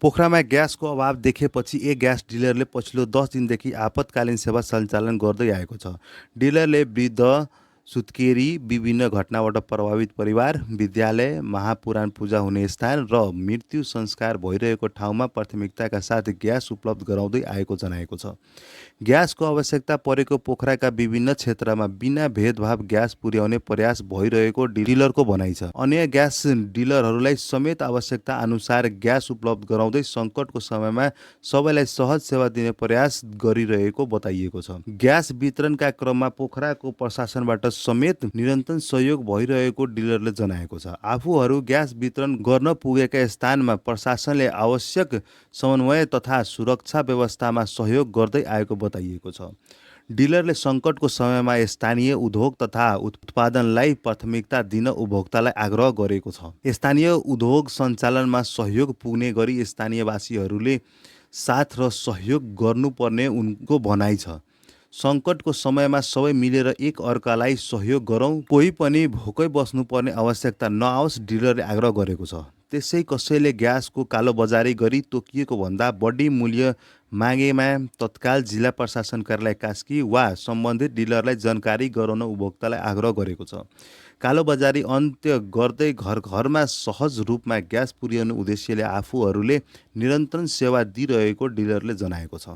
पोखरामा ग्यासको अभाव देखेपछि एक ग्यास डिलरले पछिल्लो 10 दिनदेखि आपतकालीन सेवा सञ्चालन गर्दै आएको छ। डिलरले वृद्ध, सुत्केरी, विभिन्न घटनाबाट प्रभावित परिवार, विद्यालय, महापुराण पूजा हुने स्थान र मृत्यु संस्कार भइरहेको ठाउँमा प्राथमिकताका साथ ग्यास उपलब्ध गराउँदै आएको जनाएको छ। ग्यासको आवश्यकता परेको पोखराका विभिन्न क्षेत्रमा बिना भेदभाव ग्यास पुर्याउने प्रयास भइरहेको डिलरको भनाइ छ। अन्य ग्यास डिलरहरूलाई समेत आवश्यकता अनुसार ग्यास उपलब्ध गराउँदै सङ्कटको समयमा सबैलाई सहज सेवा दिने प्रयास गरिरहेको बताइएको छ। ग्यास वितरणका क्रममा पोखराको प्रशासनबाट समेत निरन्तर सहयोग भइरहेको डिलरले जनाएको छ। आफूहरू ग्यास वितरण गर्न पुगेका स्थानमा प्रशासनले आवश्यक समन्वय तथा सुरक्षा व्यवस्थामा सहयोग गर्दै आएको बताइएको छ। डिलरले सङ्कटको समयमा स्थानीय उद्योग तथा उत्पादनलाई प्राथमिकता दिन उपभोक्तालाई आग्रह गरेको छ। स्थानीय उद्योग सञ्चालनमा सहयोग पुग्ने गरी स्थानीयवासीहरूले साथ र सहयोग गर्नुपर्ने उनको भनाइ छ। सङ्कटको समयमा सबै मिलेर एक अर्कालाई सहयोग गरौँ, कोही पनि भोकै बस्नुपर्ने आवश्यकता नआओस्, डिलरले आग्रह गरेको छ। त्यसै कसैले ग्यासको कालोबजारी गरी तोकिएको भन्दा बढी मूल्य मागेमा तत्काल जिल्ला प्रशासन कार्यालय कास्की वा सम्बन्धित डिलरलाई जानकारी गराउन उपभोक्तालाई आग्रह गरेको छ। कालोबजारी अन्त्य गर्दै घर घरमा सहज रूपमा ग्यास पुर्याउने उद्देश्यले आफूहरूले निरन्तर सेवा दिइरहेको डिलरले जनाएको छ।